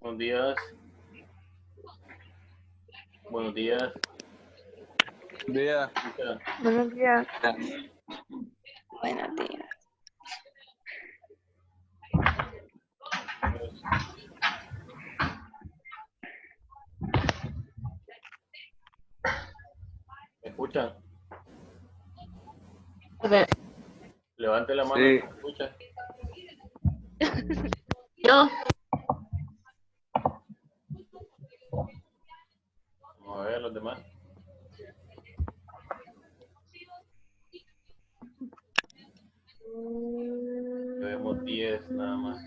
Buenos días. Buenos días. Día. Buenos días. Buenos días. ¿Me escuchan? A ver, Levante la mano. Sí. ¿Me escuchan? yo. Vamos a ver los demás. Vemos 10 nada más.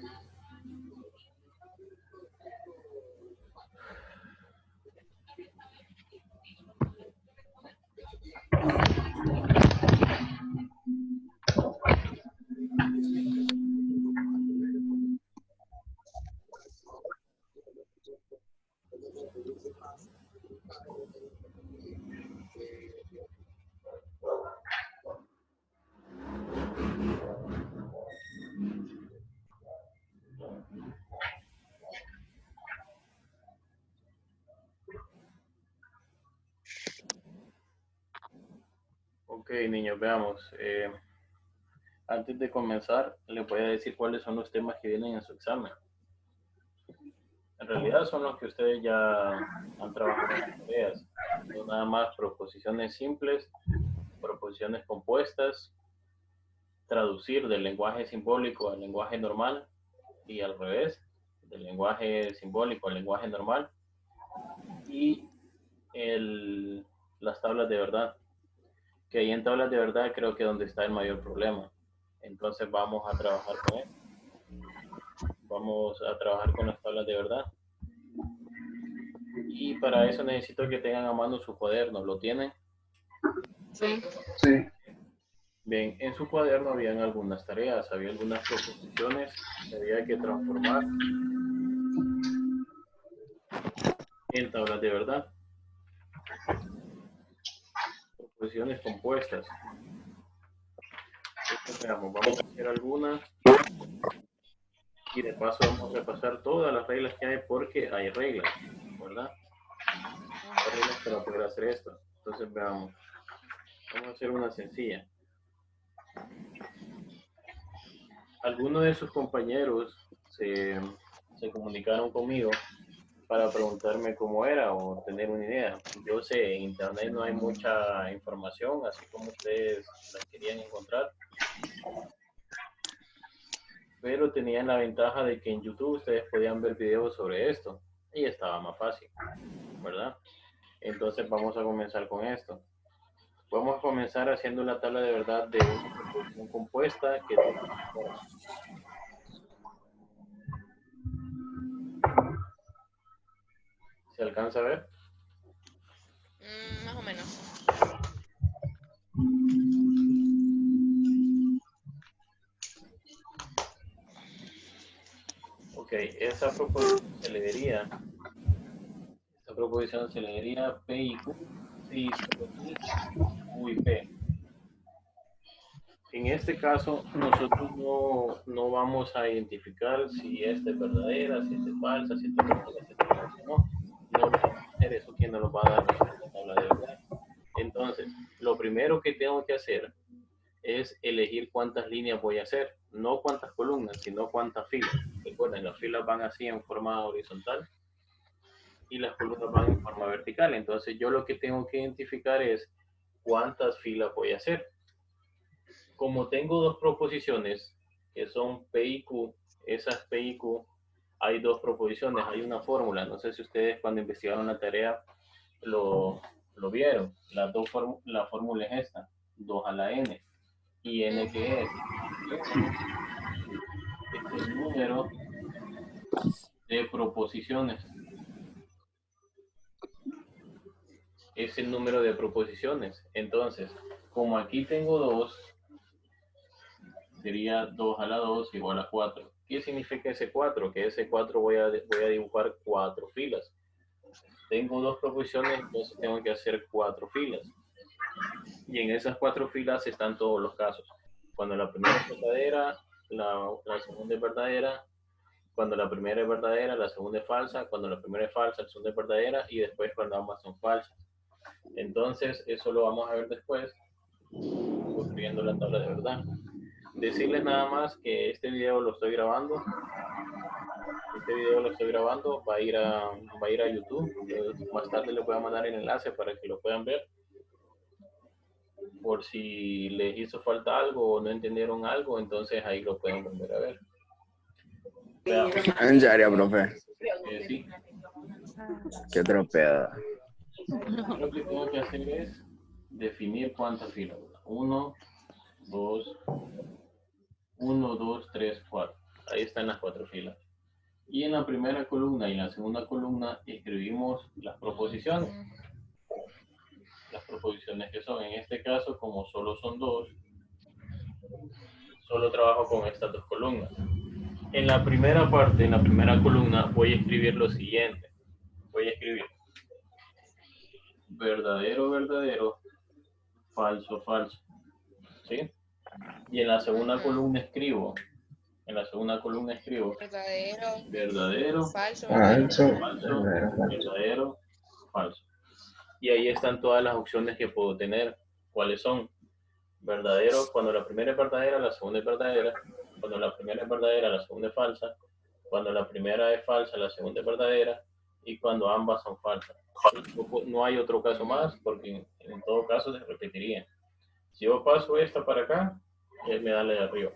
Ok, niños, veamos. Antes de comenzar, les voy a decir cuáles son los temas que vienen en su examen. En realidad son los que ustedes ya han trabajado en las tareas. Son nada más proposiciones simples, proposiciones compuestas, traducir del lenguaje simbólico al lenguaje normal y al revés, del lenguaje simbólico al lenguaje normal, y las tablas de verdad, que ahí en tablas de verdad creo que es donde está el mayor problema. Entonces vamos a trabajar con él. Vamos a trabajar con las tablas de verdad. Y para eso necesito que tengan a mano su cuaderno. ¿Lo tienen? Sí. Sí. Bien, en su cuaderno habían algunas tareas, había algunas proposiciones que había que transformar en tablas de verdad. Proposiciones compuestas. Entonces, veamos, vamos a hacer algunas y de paso vamos a repasar todas las reglas que hay porque hay reglas, ¿verdad? Hay reglas para poder hacer esto. Entonces, veamos. Vamos a hacer una sencilla. Algunos de sus compañeros se comunicaron conmigo para preguntarme cómo era o tener una idea. Yo sé, en internet no hay mucha información, así como ustedes la querían encontrar, pero tenían la ventaja de que en YouTube ustedes podían ver videos sobre esto y estaba más fácil, ¿verdad? Entonces vamos a comenzar con esto. Vamos a comenzar haciendo la tabla de verdad de una proposición compuesta que ¿se alcanza a ver? Más o menos. Ok, esa proposición se le diría P y Q, si Q y P. En este caso, nosotros no vamos a identificar si esta es verdadera, si esta es falsa, si esta es verdadera, si esta es falsa. No lo vamos a hacer, eso quien nos lo va a dar la tabla de verdad. Entonces, lo primero que tengo que hacer es elegir cuántas líneas voy a hacer, no cuántas columnas, sino cuántas filas. Recuerden, las filas van así en forma horizontal y las columnas van en forma vertical. Entonces, yo lo que tengo que identificar es cuántas filas voy a hacer. Como tengo dos proposiciones que son P y Q, esas P y Q, hay dos proposiciones, hay una fórmula. No sé si ustedes cuando investigaron la tarea lo vieron. La fórmula es esta, 2 a la n. ¿Y n qué es? el número de proposiciones. Es el número de proposiciones. Entonces, como aquí tengo 2, sería 2 a la 2 igual a 4. ¿Qué significa ese 4? Que ese 4 voy a dibujar 4 filas. Tengo 2 proposiciones, entonces tengo que hacer 4 filas. Y en esas 4 filas están todos los casos. Cuando la primera es verdadera, la segunda es verdadera. Cuando la primera es verdadera, la segunda es falsa. Cuando la primera es falsa, la segunda es verdadera. Y después cuando ambas son falsas. Entonces, eso lo vamos a ver después, construyendo la tabla de verdad. Decirles nada más que este video lo estoy grabando. Va a ir a YouTube. Más tarde les voy a mandar el enlace para que lo puedan ver. Por si les hizo falta algo o no entendieron algo, entonces ahí lo pueden volver a ver. Veamos. En serio, profe. Sí. Qué tropeada. Lo que tengo que hacer es definir cuántas filas. 1, 2, 3, 4. Ahí están las 4 filas. Y en la primera columna y en la segunda columna escribimos las proposiciones. Las proposiciones que son, en este caso, como solo son 2, solo trabajo con estas 2 columnas. En la primera parte, en la primera columna, voy a escribir lo siguiente. Voy a escribir verdadero, verdadero, falso, falso. ¿Sí? Y en la segunda columna escribo. Verdadero. Verdadero. Falso. Verdadero. Falso. Y ahí están todas las opciones que puedo tener. ¿Cuáles son? Verdadero, cuando la primera es verdadera, la segunda es verdadera. Cuando la primera es verdadera, la segunda es falsa. Cuando la primera es falsa, la segunda es verdadera. Y cuando ambas son falsas. No hay otro caso más, porque en todo caso se repetiría. Si yo paso esta para acá, él me da la de arriba.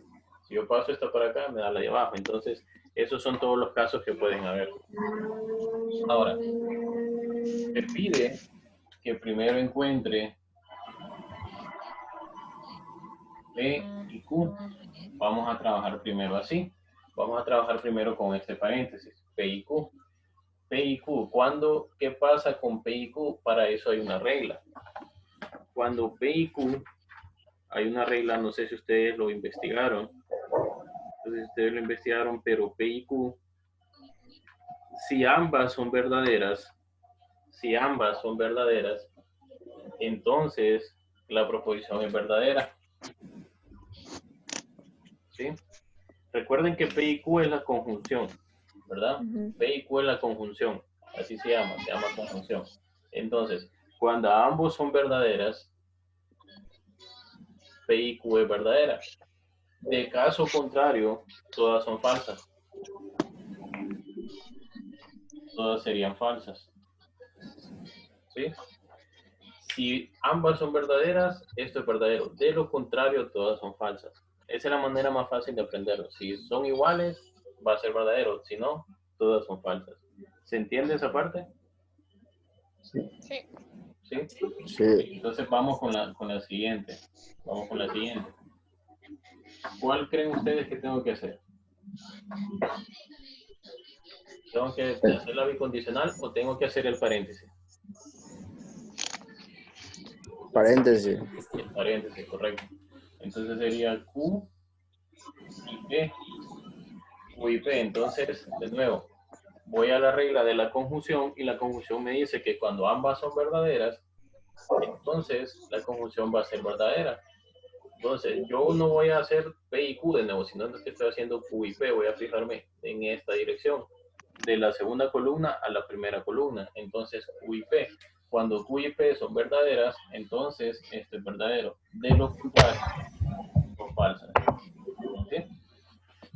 Si yo paso esta para acá, me da la de abajo. Entonces, esos son todos los casos que pueden haber. Ahora, te pide que primero encuentre P y Q. Vamos a trabajar primero así. Vamos a trabajar primero con este paréntesis, P y Q. P y Q. ¿Qué pasa con P y Q? Para eso hay una regla. Cuando P y Q, hay una regla, no sé si ustedes lo investigaron. Pero P y Q, si ambas son verdaderas, entonces la proposición es verdadera. ¿Sí? Recuerden que P y Q es la conjunción, ¿verdad? P y Q es la conjunción, así se llama conjunción. Entonces, cuando ambos son verdaderas, P y Q es verdadera. De caso contrario, todas son falsas. Todas serían falsas. ¿Sí? Si ambas son verdaderas, esto es verdadero. De lo contrario, todas son falsas. Esa es la manera más fácil de aprenderlo. Si son iguales, va a ser verdadero. Si no, todas son falsas. ¿Se entiende esa parte? Sí. ¿Sí? Sí. Entonces vamos con la siguiente. ¿Cuál creen ustedes que tengo que hacer? ¿Tengo que hacer la bicondicional o tengo que hacer el paréntesis? Paréntesis. El paréntesis, correcto. Entonces sería Q y P. Q y P. Entonces, de nuevo, voy a la regla de la conjunción y la conjunción me dice que cuando ambas son verdaderas, entonces la conjunción va a ser verdadera. Entonces, yo no voy a hacer P y Q de nuevo, sino que estoy haciendo Q y P. Voy a fijarme en esta dirección, de la segunda columna a la primera columna. Entonces, Q y P. Cuando Q y P son verdaderas, entonces esto es verdadero. De lo contrario, son falsas. ¿Sí?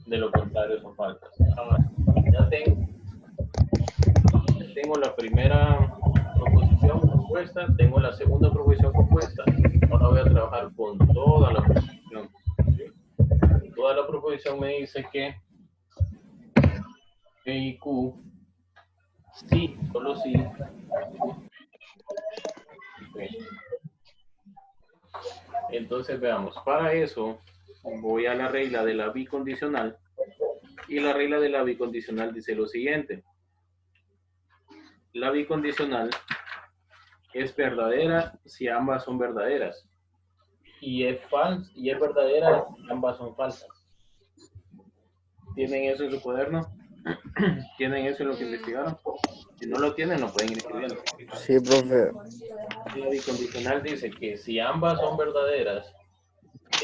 De lo contrario, son falsas. Ahora, ya tengo la primera proposición compuesta, tengo la segunda proposición compuesta. Ahora voy a trabajar con toda la proposición. ¿Sí? Toda la proposición me dice que P y Q, sí, solo sí. Entonces veamos, para eso voy a la regla de la bicondicional Y la regla de la bicondicional dice lo siguiente. La bicondicional es verdadera si ambas son verdaderas. Y es verdadera si ambas son falsas. ¿Tienen eso en su cuaderno? ¿Tienen eso en lo que investigaron? Si no lo tienen, lo pueden ir escribiendo. Sí, profe. La bicondicional dice que si ambas son verdaderas,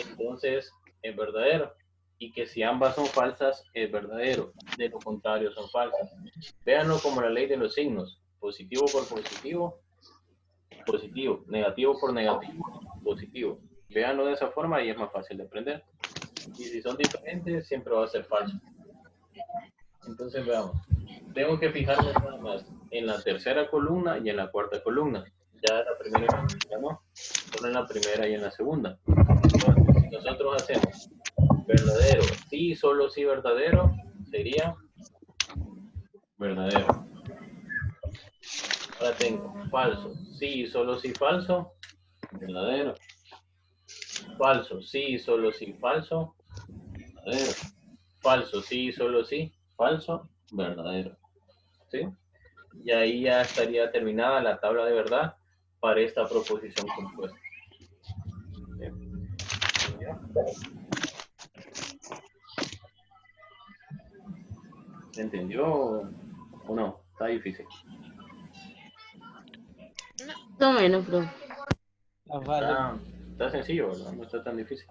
entonces es verdadero. Y que si ambas son falsas, es verdadero. De lo contrario, son falsas. Véanlo como la ley de los signos. Positivo por positivo, positivo. Negativo por negativo, positivo. Véanlo de esa forma y es más fácil de aprender. Y si son diferentes, siempre va a ser falso. Entonces veamos. Tengo que fijarme nada más en la tercera columna y en la cuarta columna. Ya la primera ya no. Solo en la primera y en la segunda. Entonces, si nosotros hacemos verdadero, sí, solo sí verdadero, sería verdadero. Ahora tengo falso, sí, solo sí falso, verdadero. Falso, sí, solo sí falso, verdadero. Falso, sí, solo sí, falso, verdadero. ¿Sí? Y ahí ya estaría terminada la tabla de verdad para esta proposición compuesta. ¿Sí? ¿Se entendió o no? Está difícil. No menos, bro. Está sencillo, ¿verdad? No está tan difícil.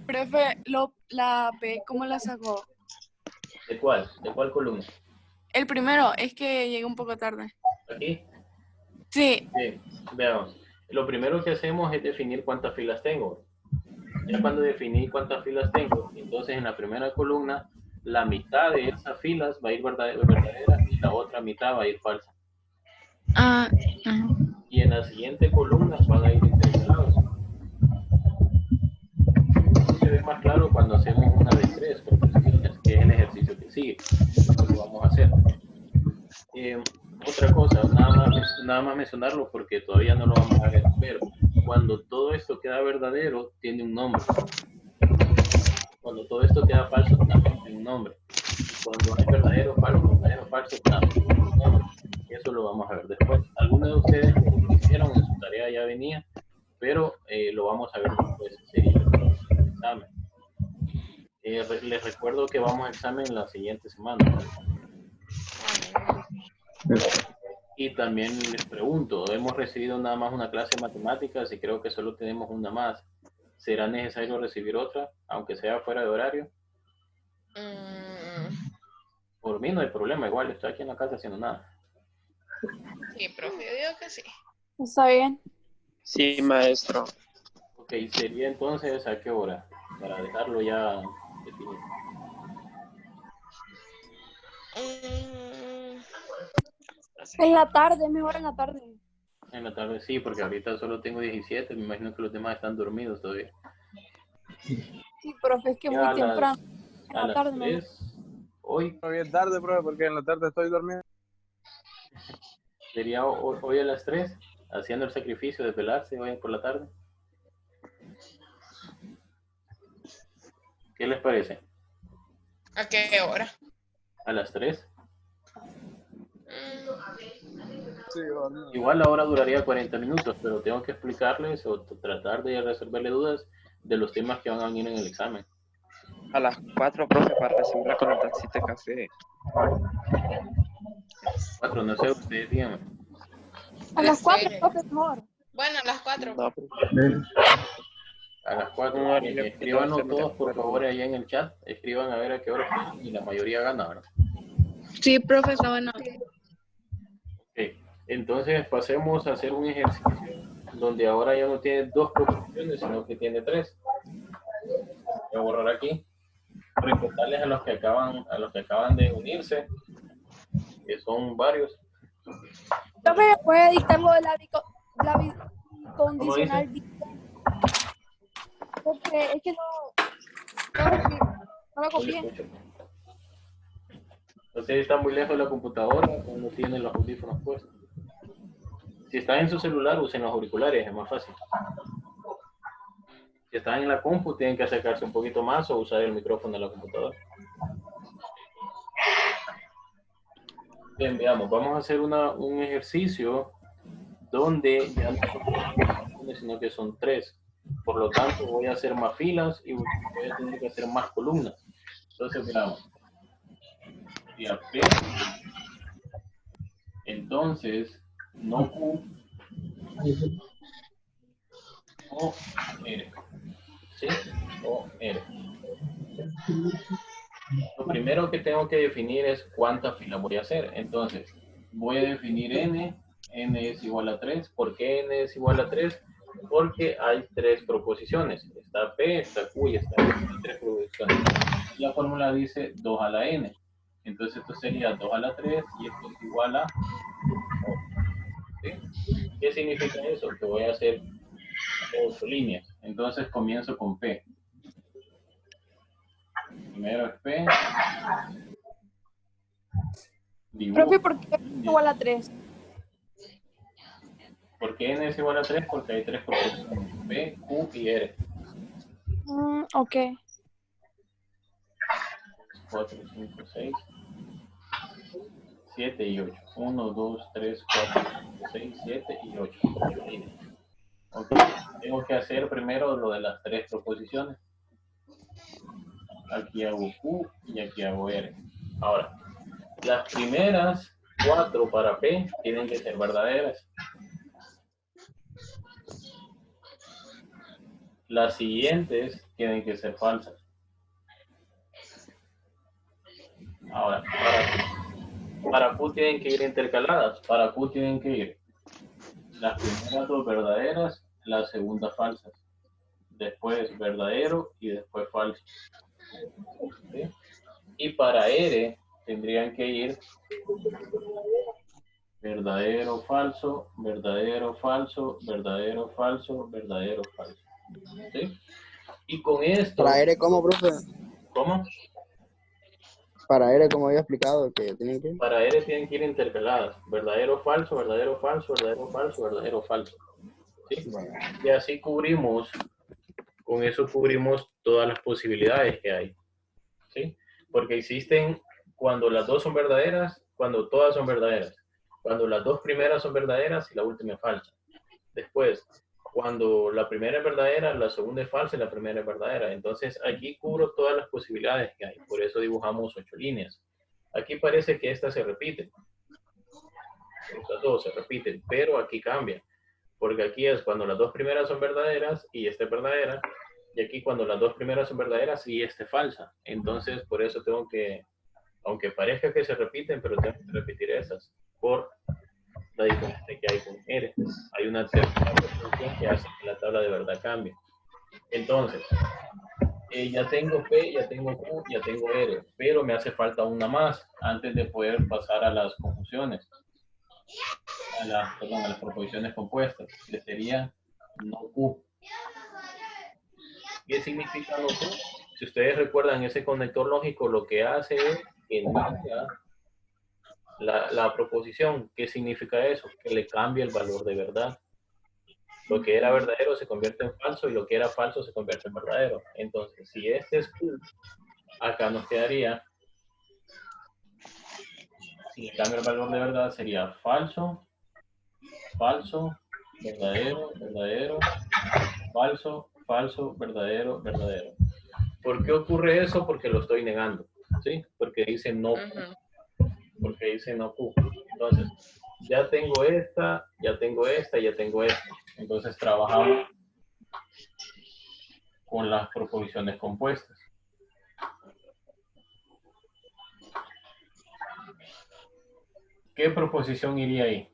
Profe, la P, ¿cómo la sacó? ¿De cuál? ¿De cuál columna? El primero, es que llegué un poco tarde. ¿Aquí? Sí. Bien, veamos. Lo primero que hacemos es definir cuántas filas tengo. Ya cuando definí cuántas filas tengo, entonces en la primera columna, la mitad de esas filas va a ir verdadera y la otra mitad va a ir falsa. Y en la siguiente columna van a ir intercalados. Esto se ve más claro cuando hacemos una de tres proposiciones, que es el ejercicio que sigue. Eso lo vamos a hacer. Otra cosa, nada más mencionarlo porque todavía no lo vamos a ver, pero cuando todo esto queda verdadero, tiene un nombre. Cuando todo esto queda falso, también tiene un nombre. Cuando es verdadero, falso, también tiene un nombre. Eso lo vamos a ver después. Algunos de ustedes lo hicieron, en su tarea ya venía, pero lo vamos a ver después, sería el examen. Les recuerdo que vamos a examen la siguiente semana. Y también les pregunto, hemos recibido nada más una clase de matemáticas y creo que solo tenemos una más. ¿Será necesario recibir otra, aunque sea fuera de horario? Por mí no hay problema, igual estoy aquí en la casa haciendo nada. Sí, profe, yo digo que sí. ¿Está bien? Sí, maestro. Ok, sería entonces ¿a qué hora? Para dejarlo ya definido. En la tarde, mejor en la tarde. En la tarde sí, porque ahorita solo tengo 17, me imagino que los demás están dormidos todavía. Sí, profe, es que Ya muy temprano. En a la las tarde, 3, hoy Bien tarde, profe, porque en la tarde estoy durmiendo. sería hoy a las 3, haciendo el sacrificio de pelarse hoy por la tarde. ¿Qué les parece? ¿A qué hora? A las 3. Sí, dormido. Igual la hora duraría 40 minutos, pero tengo que explicarles o tratar de resolverle dudas de los temas que van a venir en el examen. A las 4, profe, para recibirla con la tacita de café. 4, no sé, ustedes díganme. A las 4, profe, mejor. Bueno, a las 4. No, profe. A las 4. No, Escríbanos todos, por favor, allá en el chat. Escriban a ver a qué hora están y la mayoría gana, ¿verdad? Sí, profe, está bueno. Ok. Entonces pasemos a hacer un ejercicio donde ahora ya no tiene 2 proposiciones, sino que tiene 3. Voy a borrar aquí. Recordarles a los que acaban de unirse, que son varios. Profe, ¿puede dictar lo de la ¿Cómo bicondicional? Porque es que no lo copié. Ustedes están muy lejos de la computadora o no tienen los audífonos puestos. Si están en su celular, usen los auriculares, es más fácil. Si están en la compu, tienen que acercarse un poquito más o usar el micrófono de la computadora. Bien, veamos, vamos a hacer un ejercicio donde ya no son 2, sino que son 3. Por lo tanto, voy a hacer más filas y voy a tener que hacer más columnas. Entonces, veamos. Y a P, entonces, no Q o R. ¿Sí? O R. Lo primero que tengo que definir es cuántas filas voy a hacer. Entonces, voy a definir n. N es igual a 3. ¿Por qué n es igual a 3? Porque hay 3 proposiciones. Está P, está Q y está R. Hay 3 proposiciones. La fórmula dice 2 a la n. Entonces esto sería 2 a la 3 y esto es igual a 8. ¿Sí? ¿Qué significa eso? Que voy a hacer 8 líneas. Entonces comienzo con P. Primero es P. Dibujo. Profe, ¿por qué es igual a 3? ¿Por qué n es igual a 3? Porque hay 3 proposiciones. P, Q y R. Ok. 4, 5, 6, 7 y 8. 1, 2, 3, 4, 5, 6, 7 y 8. Okay. Tengo que hacer primero lo de las 3 proposiciones. Aquí hago Q y aquí hago R. Ahora, las primeras 4 para P tienen que ser verdaderas. Las siguientes tienen que ser falsas. Ahora, para Q tienen que ir intercaladas. Para Q tienen que ir las primeras 2 verdaderas, las segundas falsas. Después verdadero y después falso. ¿Sí? Y para R tendrían que ir verdadero, falso, verdadero, falso, verdadero, falso, verdadero, falso. ¿Sí? Y con esto... Para R, ¿cómo, profe? ¿Cómo? Para R, como había explicado, que tienen que... Para R tienen que ir intercaladas. Verdadero, falso, verdadero, falso, verdadero, falso, verdadero, falso. ¿Sí? Bueno. Y así cubrimos, con eso cubrimos todas las posibilidades que hay. ¿Sí? Porque existen cuando las 2 son verdaderas, cuando todas son verdaderas. Cuando las 2 primeras son verdaderas y la última es falsa. Después, cuando la primera es verdadera, la segunda es falsa y la primera es verdadera. Entonces, aquí cubro todas las posibilidades que hay. Por eso dibujamos 8 líneas. Aquí parece que estas se repiten. Estas 2 se repiten, pero aquí cambia. Porque aquí es cuando las 2 primeras son verdaderas y esta es verdadera. Y aquí cuando las 2 primeras son verdaderas y esta es falsa. Entonces, por eso tengo que, aunque parezca que se repiten, pero tengo que repetir esas. Por la diferencia que hay con R. Hay una tercera función que hace que la tabla de verdad cambie. Entonces, ya tengo P, ya tengo Q, ya tengo R, pero me hace falta una más antes de poder pasar a las conjunciones, a las proposiciones compuestas, que sería no Q. ¿Qué significa no Q? Si ustedes recuerdan, ese conector lógico lo que hace es que cambia la proposición. ¿Qué significa eso? Que le cambia el valor de verdad. Lo que era verdadero se convierte en falso y lo que era falso se convierte en verdadero. Entonces, si este es Q, acá nos quedaría, si le cambia el valor de verdad, sería falso, falso, verdadero, verdadero, falso, falso, verdadero, verdadero. ¿Por qué ocurre eso? Porque lo estoy negando, ¿sí? Porque dice no Q. Porque dice no Q. Entonces, ya tengo esta, ya tengo esta, ya tengo esta. Entonces trabajamos con las proposiciones compuestas. ¿Qué proposición iría ahí?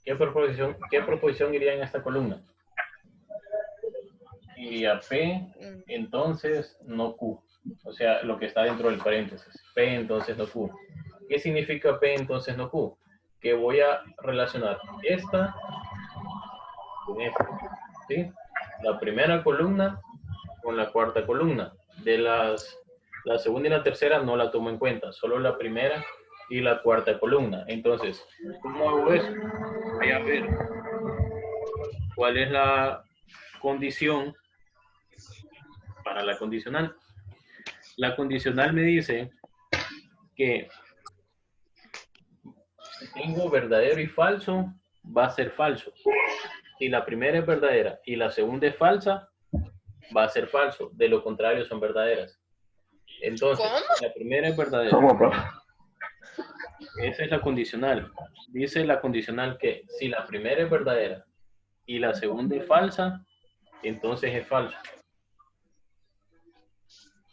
¿Qué proposición iría en esta columna? Iría P, entonces no Q. O sea, lo que está dentro del paréntesis. P, entonces no Q. ¿Qué significa P, entonces no Q? Que voy a relacionar esta con esta. ¿Sí? La primera columna con la cuarta columna. De la segunda y la tercera no la tomo en cuenta. Solo la primera y la cuarta columna. Entonces, ¿cómo hago eso? Voy a ver cuál es la condición para la condicional. La condicional me dice que si tengo verdadero y falso, va a ser falso. Si la primera es verdadera y la segunda es falsa, va a ser falso. De lo contrario, son verdaderas. Entonces, ¿Cómo? la primera es verdadera. ¿Cómo, profe? Esa es la condicional. Dice la condicional que si la primera es verdadera y la segunda es falsa, entonces es falso.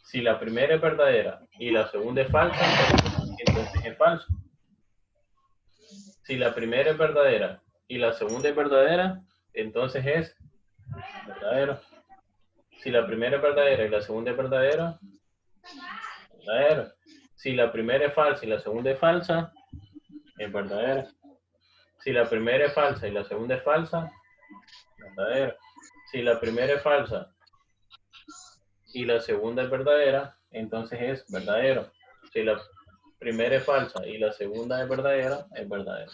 Si la primera es verdadera y la segunda es falsa, entonces es falso. Si la primera es verdadera y la segunda es verdadera, entonces es verdadero. Si la primera es verdadera y la segunda es verdadera, verdadero. Si la primera es falsa y la segunda es falsa, es verdadero. Si la primera es falsa y la segunda es falsa, verdadero. Si la primera es falsa y la segunda es verdadera, entonces es verdadero. Si la primera es falsa y la segunda es verdadera, es verdadero.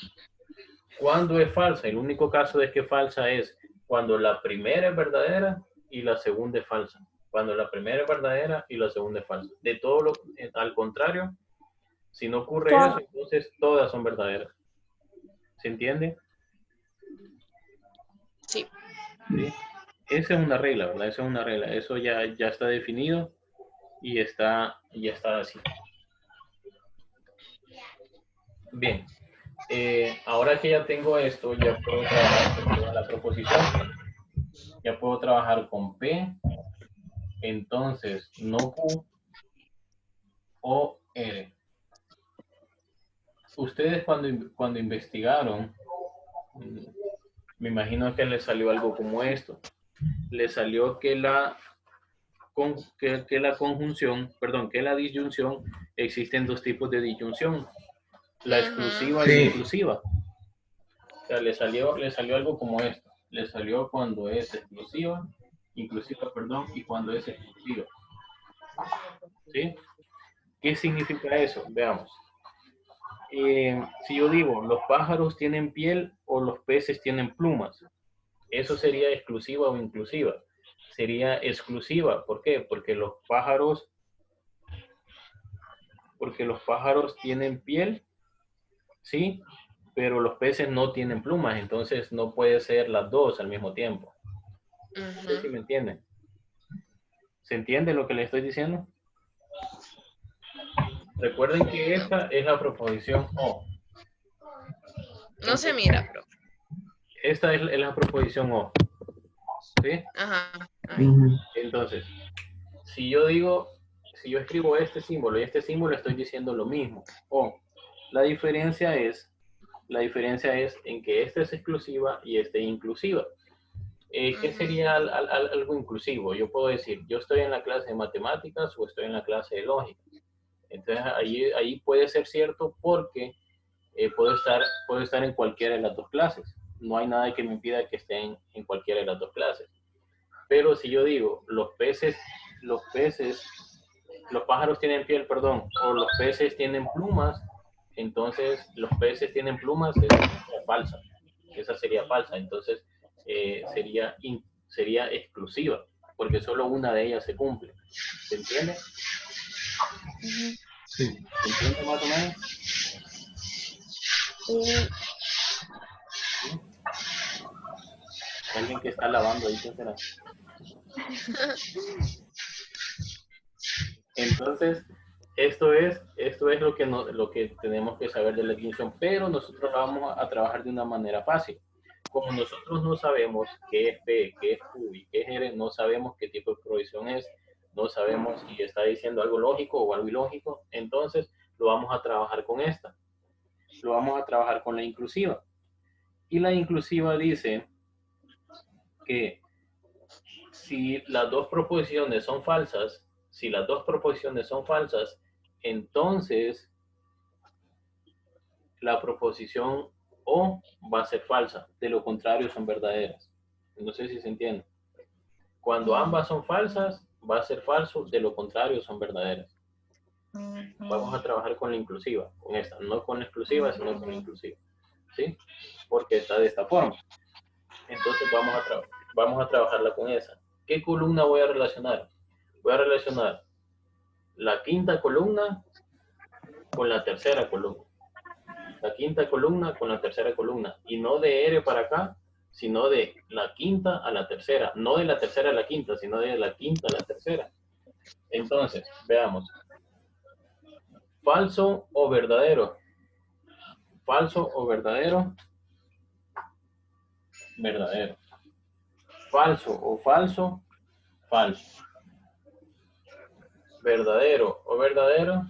¿Cuándo es falsa? El único caso de que falsa es cuando la primera es verdadera y la segunda es falsa. Cuando la primera es verdadera y la segunda es falsa. De todo lo al contrario, si no ocurre eso, entonces todas son verdaderas. ¿Se entiende? Sí. ¿Sí? Esa es una regla, ¿verdad? Esa es una regla. Eso ya está definido y ya está así. Bien. Ahora que ya tengo esto, ya puedo trabajar con toda la proposición. Ya puedo trabajar con P. Entonces, no Q o R. Ustedes cuando investigaron, me imagino que les salió algo como esto. Les salió que la conjunción, perdón, que la disyunción, existen dos tipos de disyunción. La exclusiva y la inclusiva. O sea, le salió algo como esto. Le salió cuando es inclusiva, perdón, y cuando es exclusiva. ¿Sí? ¿Qué significa eso? Veamos. Si yo digo, los pájaros tienen piel o los peces tienen plumas, eso sería exclusiva o inclusiva. Sería exclusiva. ¿Por qué? Porque los pájaros tienen piel, ¿sí? Pero los peces no tienen plumas, entonces no puede ser las dos al mismo tiempo. No sé si me entienden. ¿Se entiende lo que le estoy diciendo? Recuerden que esta es la proposición O. No se mira, profe. Esta es la proposición O. ¿Sí? Ajá. Entonces, si yo escribo este símbolo y este símbolo, estoy diciendo lo mismo. O. La diferencia es en que esta es exclusiva y esta es inclusiva. ¿Qué sería algo inclusivo? Yo puedo decir, yo estoy en la clase de matemáticas o estoy en la clase de lógica. Entonces, ahí puede ser cierto porque puedo estar en cualquiera de las dos clases. No hay nada que me impida que esté en cualquiera de las dos clases. Pero si yo digo, los pájaros tienen piel, perdón, o los peces tienen plumas, entonces los peces tienen plumas, esa sería falsa, entonces sería exclusiva, porque solo una de ellas se cumple. ¿Se entiende? Sí. ¿Se entiende más o menos? ¿Sí? Alguien que está lavando ahí, ¿qué será? Entonces, esto es lo que tenemos que saber de la disyunción, pero nosotros vamos a trabajar de una manera fácil. Como nosotros no sabemos qué es P, qué es Q y qué es R, no sabemos qué tipo de prohibición es, no sabemos si está diciendo algo lógico o algo ilógico, entonces lo vamos a trabajar con esta. Lo vamos a trabajar con la inclusiva. Y la inclusiva dice que si las dos proposiciones son falsas, entonces la proposición O va a ser falsa, de lo contrario son verdaderas. No sé si se entiende. Cuando ambas son falsas, va a ser falso, de lo contrario son verdaderas. Vamos a trabajar con la inclusiva, con esta, no con la exclusiva, sino con la inclusiva. ¿Sí? Porque está de esta forma. Entonces vamos a trabajarla con esa. ¿Qué columna voy a relacionar? Voy a relacionar la quinta columna con la tercera columna. La quinta columna con la tercera columna. Y no de R para acá, sino de la quinta a la tercera. No de la tercera a la quinta, sino de la quinta a la tercera. Entonces, veamos. ¿Falso o verdadero? ¿Falso o verdadero? Verdadero. ¿Falso o falso? Falso. ¿Verdadero o verdadero?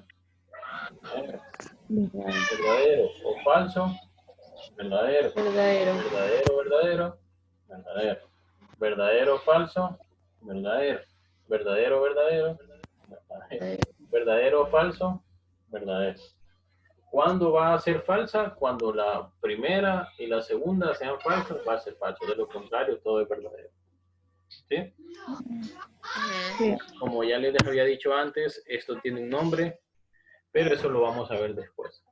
¿Verdadero o falso? Verdadero. Verdadero. ¿Verdadero, verdadero? Verdadero. ¿Verdadero o falso? Verdadero. ¿Verdadero, verdadero? Verdadero. ¿Verdadero o falso? Verdadero. ¿Cuándo va a ser falsa? Cuando la primera y la segunda sean falsas, va a ser falso. De lo contrario, todo es verdadero. ¿Sí? Sí. Como ya les había dicho antes, esto tiene un nombre, pero eso lo vamos a ver después.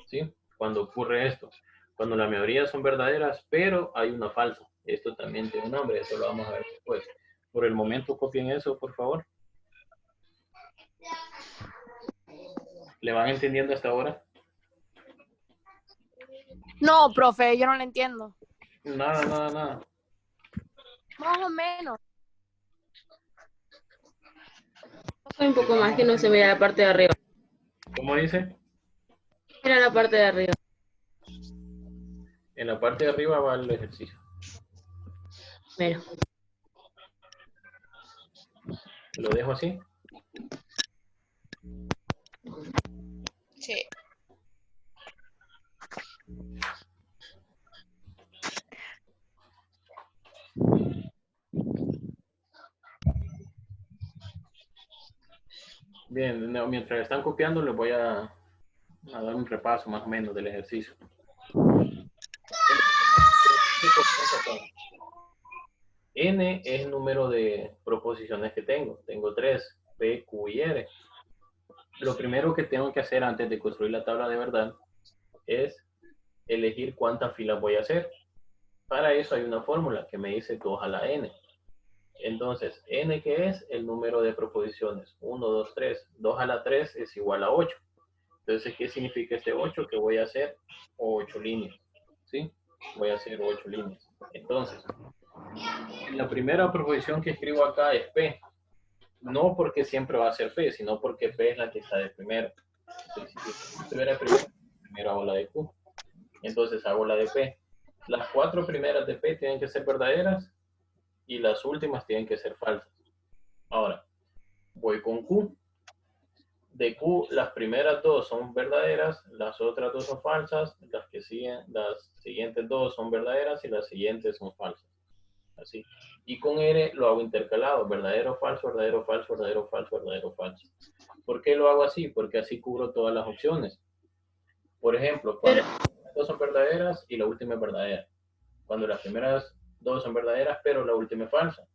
¿Sí? Cuando ocurre esto. Cuando la mayoría son verdaderas, pero hay una falsa. Esto también tiene un nombre, eso lo vamos a ver después. Por el momento, copien eso, por favor. ¿Le van entendiendo hasta ahora? No, profe, yo no lo entiendo. Nada. Más o menos. Un poco más que no se vea la parte de arriba. ¿Cómo dice? Mira la parte de arriba. En la parte de arriba va el ejercicio. Mira. ¿Lo dejo así? Sí. Bien, mientras están copiando, les voy a dar un repaso más o menos del ejercicio. N es el número de proposiciones que tengo. Tengo 3, P, Q y R. Lo primero que tengo que hacer antes de construir la tabla de verdad es elegir cuántas filas voy a hacer. Para eso hay una fórmula que me dice 2 a la N. Entonces, N que es el número de proposiciones. 1, 2, 3. 2 a la 3 es igual a 8. Entonces, ¿qué significa este 8? Que voy a hacer 8 líneas. ¿Sí? Voy a hacer 8 líneas. Entonces, la primera proposición que escribo acá es P. No porque siempre va a ser P, sino porque P es la que está de primero. Entonces, si estuviera primero hago la de Q. Entonces hago la de P. Las 4 primeras de P tienen que ser verdaderas y las últimas tienen que ser falsas. Ahora, voy con Q. De Q, las primeras 2 son verdaderas, las otras 2 son falsas, las siguientes 2 son verdaderas y las siguientes son falsas. Así. Y con R lo hago intercalado, verdadero, falso, verdadero, falso, verdadero, falso, verdadero, falso. ¿Por qué lo hago así? Porque así cubro todas las opciones. Por ejemplo, cuando las primeras 2 son verdaderas y la última es verdadera. Cuando las primeras 2 son verdaderas, pero la última es falsa.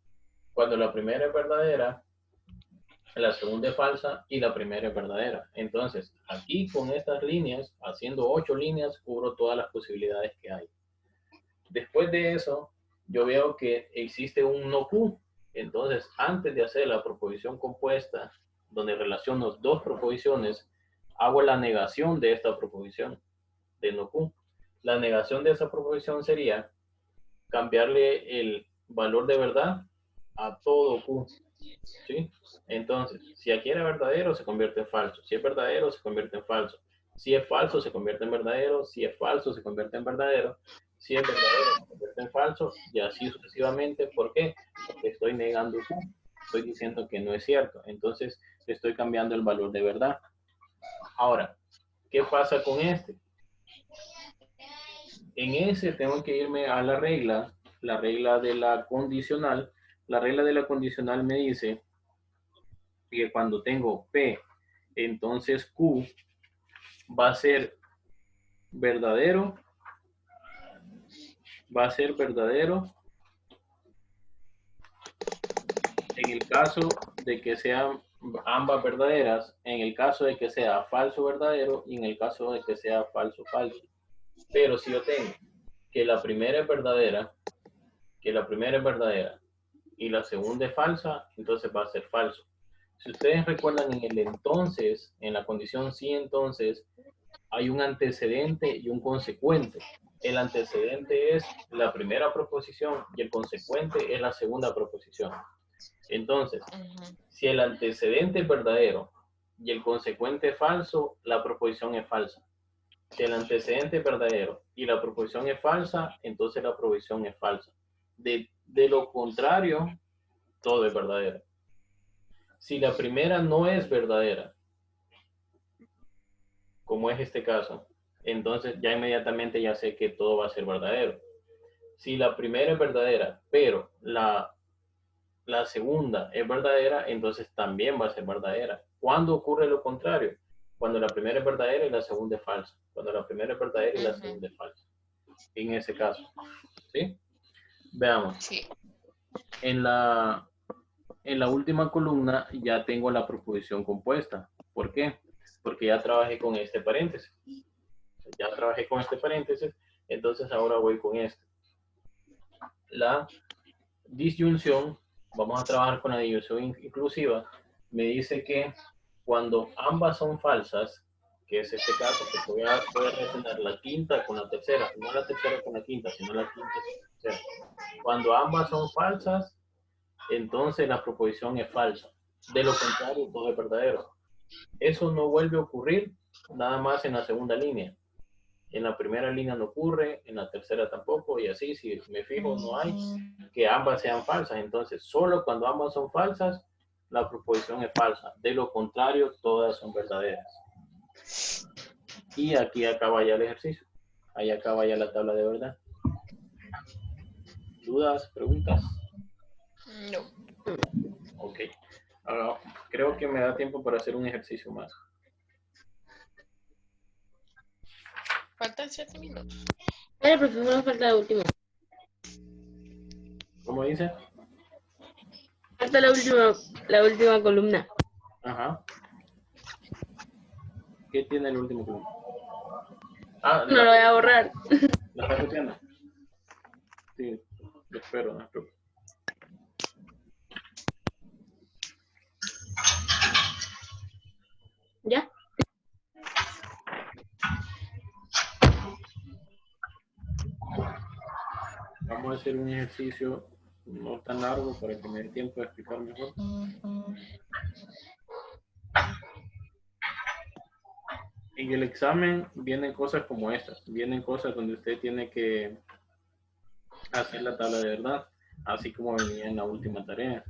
Cuando la primera es verdadera, la segunda es falsa y la primera es verdadera. Entonces, aquí con estas líneas, haciendo 8 líneas, cubro todas las posibilidades que hay. Después de eso, yo veo que existe un no Q. Entonces, antes de hacer la proposición compuesta, donde relaciono 2 proposiciones, hago la negación de esta proposición, de no Q. La negación de esa proposición sería cambiarle el valor de verdad a todo Q. ¿Sí? Entonces, si aquí era verdadero, se convierte en falso. Si es verdadero, se convierte en falso. Si es falso, se convierte en verdadero. Si es falso, se convierte en verdadero. Si es verdadero, se convierte en falso. Y así sucesivamente. ¿Por qué? Porque estoy negando Q. Estoy diciendo que no es cierto. Entonces, estoy cambiando el valor de verdad. Ahora, ¿qué pasa con este? En ese tengo que irme a la regla de la condicional. La regla de la condicional me dice que cuando tengo P, entonces Q va a ser verdadero, en el caso de que sean ambas verdaderas, en el caso de que sea falso verdadero y en el caso de que sea falso falso. Pero si yo tengo que la primera es verdadera, y la segunda es falsa, entonces va a ser falso. Si ustedes recuerdan en el entonces, en la condición sí entonces, hay un antecedente y un consecuente. El antecedente es la primera proposición y el consecuente es la segunda proposición. Entonces, si el antecedente es verdadero y el consecuente es falso, la proposición es falsa. Si el antecedente es verdadero y la proposición es falsa, entonces la proposición es falsa. De lo contrario, todo es verdadero. Si la primera no es verdadera, como es este caso, entonces ya inmediatamente ya sé que todo va a ser verdadero. Si la primera es verdadera, pero la segunda es verdadera, entonces también va a ser verdadera. ¿Cuándo ocurre lo contrario? Cuando la primera es verdadera y la segunda es falsa. Cuando la primera es verdadera y la segunda es falsa. En ese caso. ¿Sí? Veamos. Sí. En la última columna ya tengo la proposición compuesta. ¿Por qué? Porque ya trabajé con este paréntesis. Ya trabajé con este paréntesis, entonces ahora voy con este. La disyunción, vamos a trabajar con la disyunción inclusiva, me dice que cuando ambas son falsas, que es este caso, que voy a relacionar la quinta con la tercera, no la tercera con la quinta, sino la quinta con la tercera. Cuando ambas son falsas, entonces la proposición es falsa. De lo contrario, todo es verdadero. Eso no vuelve a ocurrir nada más en la segunda línea. En la primera línea no ocurre, en la tercera tampoco, y así, si me fijo, no hay que ambas sean falsas. Entonces, solo cuando ambas son falsas, la proposición es falsa. De lo contrario, todas son verdaderas. Y aquí acaba ya el ejercicio. Ahí acaba ya la tabla de verdad. ¿Dudas? ¿Preguntas? No. Ok. Ahora, creo que me da tiempo para hacer un ejercicio más. Faltan 7 minutos. Pero profe, nos falta la última. ¿Cómo dice? Falta la última columna. Ajá. ¿Qué tiene el último columna? Ah, No lo voy a borrar. ¿La estás copiando? Sí, lo espero, no es problema. ¿Ya? Vamos a hacer un ejercicio no tan largo para que me dé tiempo de explicar mejor. En el examen vienen cosas como estas. Vienen cosas donde usted tiene que hacer la tabla de verdad, así como venía en la última tarea.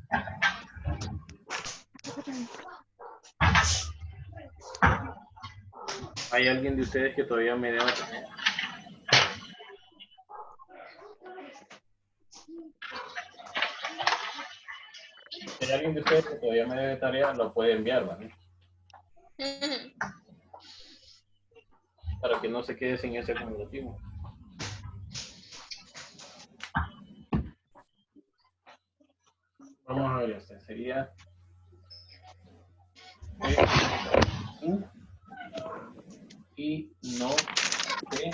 ¿Hay alguien de ustedes que todavía me deba tarea? Si hay alguien de ustedes que todavía me debe tarea, lo puede enviar, ¿vale? Para que no se quede sin ese acumulativo. Vamos a ver este. Sería U y no P.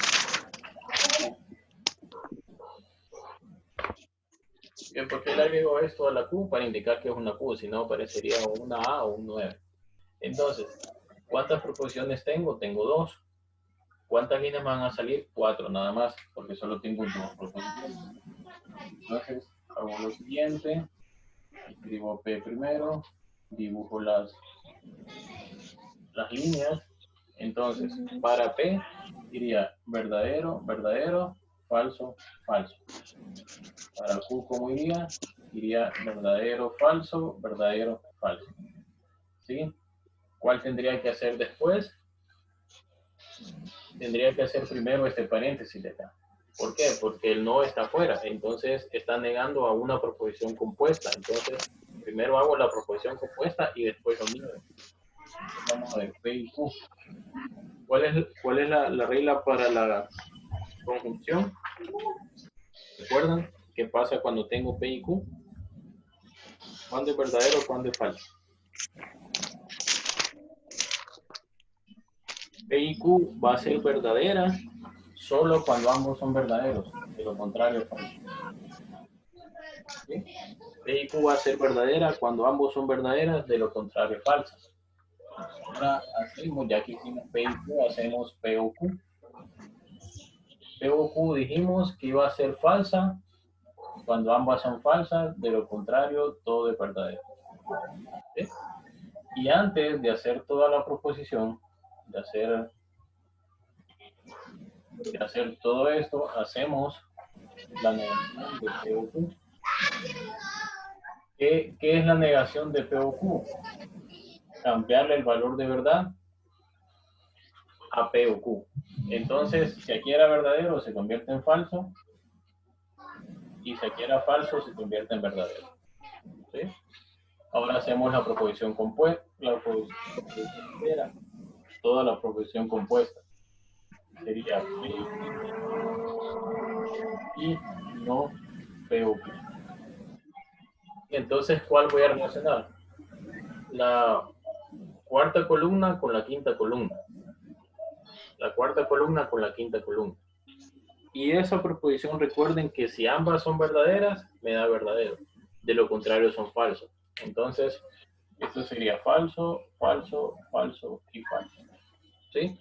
Bien, ¿por qué le agrego esto a la Q? Para indicar que es una Q, si no parecería una A o un 9. Entonces, ¿cuántas proposiciones tengo? Tengo 2. ¿Cuántas líneas van a salir? 4 nada más, porque solo tengo 2 proposiciones. Entonces, hago lo siguiente. Escribo P primero, dibujo las líneas. Entonces, para P diría verdadero, verdadero, falso, falso. Para Q, ¿cómo iría? Iría verdadero, falso, verdadero, falso. ¿Sí? ¿Cuál tendría que hacer después? Tendría que hacer primero este paréntesis de acá. ¿Por qué? Porque el no está afuera, entonces está negando a una proposición compuesta. Entonces, primero hago la proposición compuesta y después lo niego. Vamos a ver, P y Q. ¿Cuál es la regla para la conjunción? ¿Recuerdan qué pasa cuando tengo P y Q? ¿Cuándo es verdadero o cuándo es falso? P y Q va a ser verdadera solo cuando ambos son verdaderos, de lo contrario es falso. ¿Sí? P y Q va a ser verdadera cuando ambos son verdaderas, de lo contrario falsas. Ahora hacemos, ya que hicimos P y Q, hacemos P o Q. P o Q dijimos que iba a ser falsa cuando ambas son falsas, de lo contrario todo es verdadero. ¿Sí? Y antes de hacer toda la proposición, de hacer todo esto, hacemos la negación de P o Q. ¿Qué es la negación de P o Q? Cambiarle el valor de verdad a P o Q. Entonces, si aquí era verdadero, se convierte en falso. Y si aquí era falso, se convierte en verdadero. ¿Sí? Ahora hacemos la proposición compuesta. La proposición entera. Toda la proposición compuesta. Sería P y no P o Q. Entonces, ¿cuál voy a relacionar? La cuarta columna con la quinta columna. La cuarta columna con la quinta columna. Y esa proposición, recuerden que si ambas son verdaderas, me da verdadero. De lo contrario, son falsos. Entonces, esto sería falso, falso, falso y falso. ¿Sí?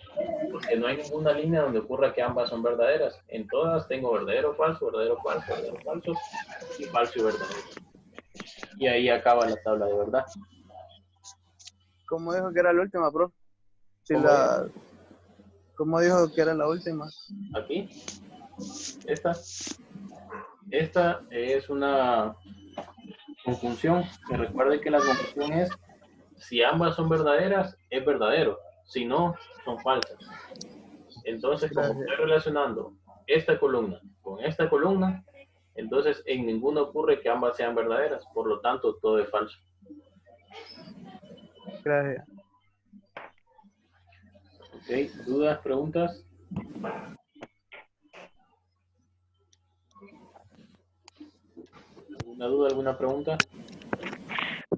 Porque no hay ninguna línea donde ocurra que ambas son verdaderas. En todas tengo verdadero, falso, verdadero, falso, verdadero, falso y falso y verdadero. Y ahí acaba la tabla de verdad. ¿Cómo dijo que era la última, bro? Si ¿Cómo la... ¿Cómo dijo que era la última? Aquí. Esta es una conjunción. Que recuerde que la conjunción es, si ambas son verdaderas, es verdadero. Si no, son falsas. Entonces, como Gracias. estoy relacionando esta columna con esta columna, entonces en ninguna ocurre que ambas sean verdaderas. Por lo tanto, todo es falso. Gracias. ¿Ok? ¿Dudas, preguntas? ¿Alguna duda, alguna pregunta?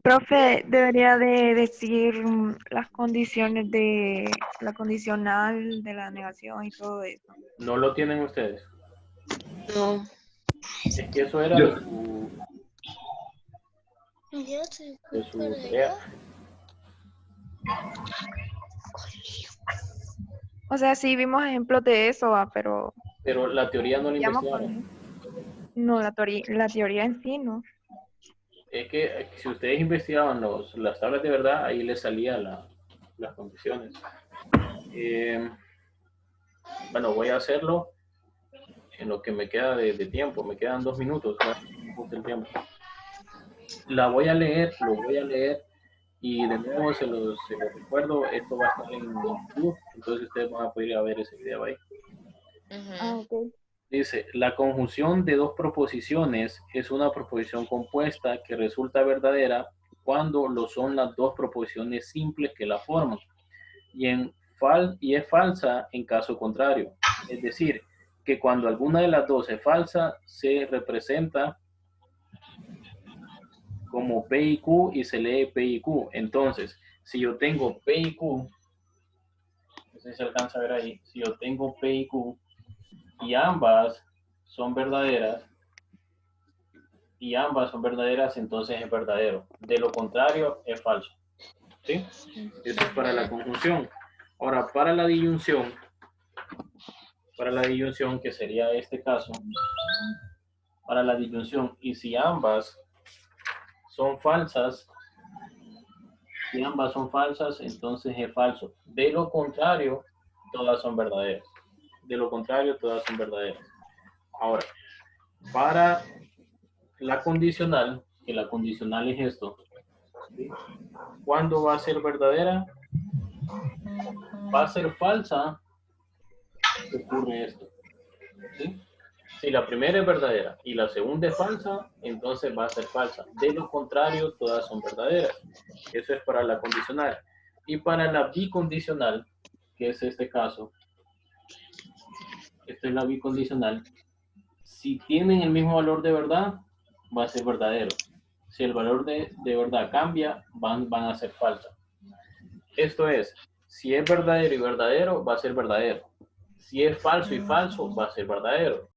Profe, debería de decir las condiciones de la condicional, de la negación y todo eso. ¿No lo tienen ustedes? No. Es que eso era de su tarea. O sea, sí vimos ejemplos de eso, pero Pero la teoría no la digamos investigaron. no, la teoría en sí, ¿no? Es que si ustedes investigaban las tablas de verdad, ahí les salía las condiciones. Bueno, voy a hacerlo en lo que me queda de tiempo. Me quedan 2 minutos. ¿No? El tiempo. La voy a leer, lo voy a leer. Y de nuevo se los recuerdo, esto va a estar en YouTube, entonces ustedes van a poder ir a ver ese video ahí. Ok. Dice, la conjunción de dos proposiciones es una proposición compuesta que resulta verdadera cuando lo son las dos proposiciones simples que la forman. Y es falsa en caso contrario. Es decir, que cuando alguna de las dos es falsa, se representa como P y Q y se lee P y Q. Entonces, si yo tengo P y Q, no sé si se alcanza a ver ahí, si yo tengo P y Q y ambas son verdaderas, entonces es verdadero. De lo contrario, es falso. ¿Sí? Eso es para la conjunción. Ahora, para la disyunción, que sería este caso, para la disyunción, y si ambas son falsas, entonces es falso. De lo contrario, todas son verdaderas. Ahora, para la condicional, que la condicional es esto, ¿sí? ¿Cuándo va a ser verdadera? Va a ser falsa. Ocurre esto, ¿sí? Si la primera es verdadera y la segunda es falsa, entonces va a ser falsa. De lo contrario, todas son verdaderas. Eso es para la condicional. Y para la bicondicional, que es este caso, esta es la bicondicional, si tienen el mismo valor de verdad, va a ser verdadero. Si el valor de verdad cambia, van a ser falsas. Esto es, si es verdadero y verdadero, va a ser verdadero. Si es falso y falso, va a ser verdadero.